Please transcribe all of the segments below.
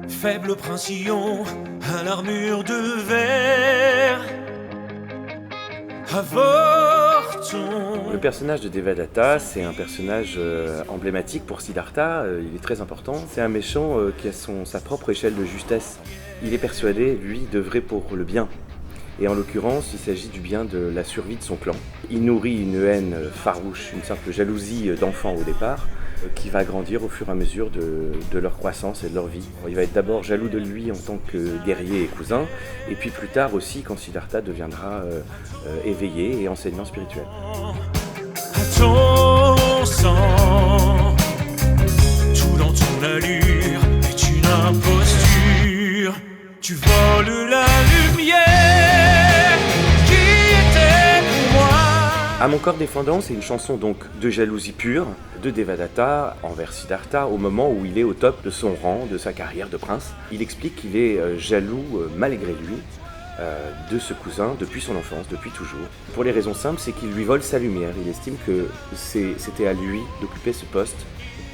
Faible prince sillon à l'armure de verre, avorton. Le personnage de Devadatta, c'est un personnage emblématique pour Siddhartha, il est très important. C'est un méchant qui a sa propre échelle de justesse. Il est persuadé, lui, d'œuvrer pour le bien. Et en l'occurrence, il s'agit du bien de la survie de son clan. Il nourrit une haine farouche, une simple jalousie d'enfant au départ, qui va grandir au fur et à mesure de leur croissance et de leur vie. Il va être d'abord jaloux de lui en tant que guerrier et cousin, et puis plus tard aussi quand Siddhartha deviendra éveillé et enseignant spirituel. À ton sang, tout dans ton allure est une imposture. Tu voles la lumière qui était pour moi. À mon corps défendant, c'est une chanson donc de jalousie pure de Devadatta envers Siddhartha au moment où il est au top de son rang, de sa carrière de prince. Il explique qu'il est jaloux malgré lui de ce cousin depuis son enfance, depuis toujours. Pour les raisons simples, c'est qu'il lui vole sa lumière. Il estime que c'était à lui d'occuper ce poste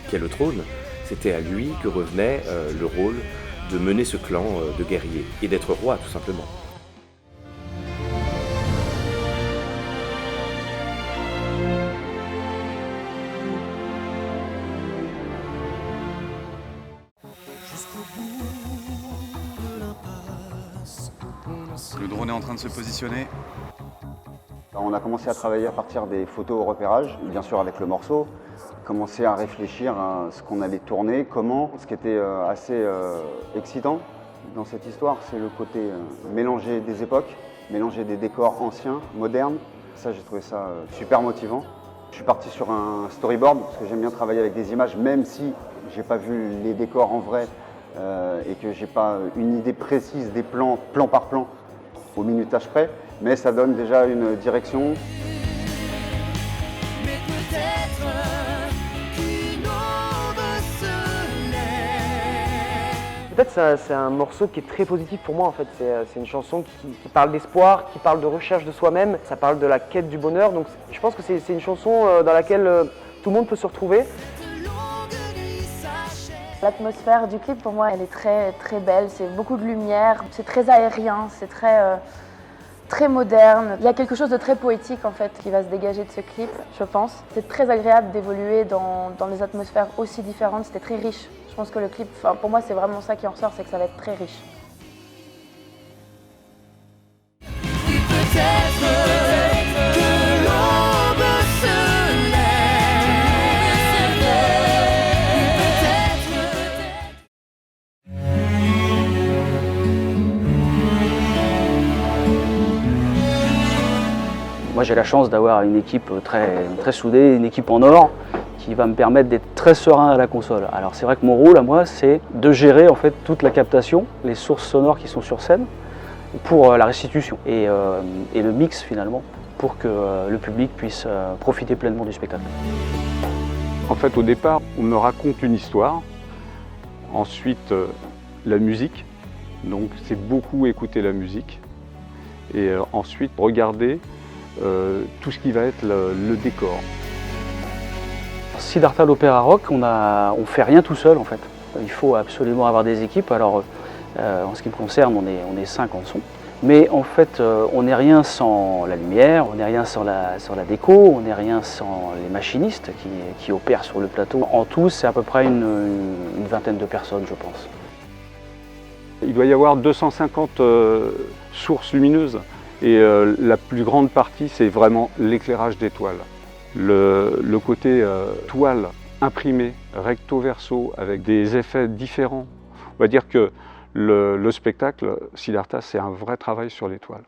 qui est le trône. C'était à lui que revenait le rôle de mener ce clan de guerriers et d'être roi tout simplement. Le drone est en train de se positionner. On a commencé à travailler à partir des photos au repérage, bien sûr avec le morceau, commencer à réfléchir à ce qu'on allait tourner, comment. Ce qui était assez excitant dans cette histoire, c'est le côté mélanger des époques, mélanger des décors anciens, modernes. Ça, j'ai trouvé ça super motivant. Je suis parti sur un storyboard parce que j'aime bien travailler avec des images, même si j'ai pas vu les décors en vrai et que j'ai pas une idée précise des plans, plan par plan, au minutage près, mais ça donne déjà une direction. Mais peut-être qu'une aube se lève. Peut-être c'est un morceau qui est très positif pour moi en fait. C'est une chanson qui parle d'espoir, qui parle de recherche de soi-même, ça parle de la quête du bonheur. Donc je pense que c'est une chanson dans laquelle tout le monde peut se retrouver. L'atmosphère du clip pour moi elle est très très belle, c'est beaucoup de lumière, c'est très aérien, c'est très moderne. Il y a quelque chose de très poétique en fait qui va se dégager de ce clip, je pense. C'est très agréable d'évoluer dans des atmosphères aussi différentes, c'était très riche. Je pense que le clip, pour moi c'est vraiment ça qui en ressort, c'est que ça va être très riche. Moi j'ai la chance d'avoir une équipe très soudée, une équipe en or qui va me permettre d'être très serein à la console. Alors c'est vrai que mon rôle à moi c'est de gérer en fait toute la captation, les sources sonores qui sont sur scène pour la restitution et le mix finalement pour que le public puisse profiter pleinement du spectacle. En fait au départ on me raconte une histoire, ensuite la musique, donc c'est beaucoup écouter la musique et ensuite regarder tout ce qui va être le décor. Siddhartha l'opéra rock, on fait rien tout seul en fait. Il faut absolument avoir des équipes. Alors en ce qui me concerne, on est 5 en son. Mais en fait, on n'est rien sans la lumière, on n'est rien sans la déco, on n'est rien sans les machinistes qui opèrent sur le plateau. En tout, c'est à peu près une vingtaine de personnes, je pense. Il doit y avoir 250 sources lumineuses. Et la plus grande partie, c'est vraiment l'éclairage des toiles. Le côté toile imprimée, recto verso, avec des effets différents. On va dire que le spectacle, Siddhartha, c'est un vrai travail sur les toiles.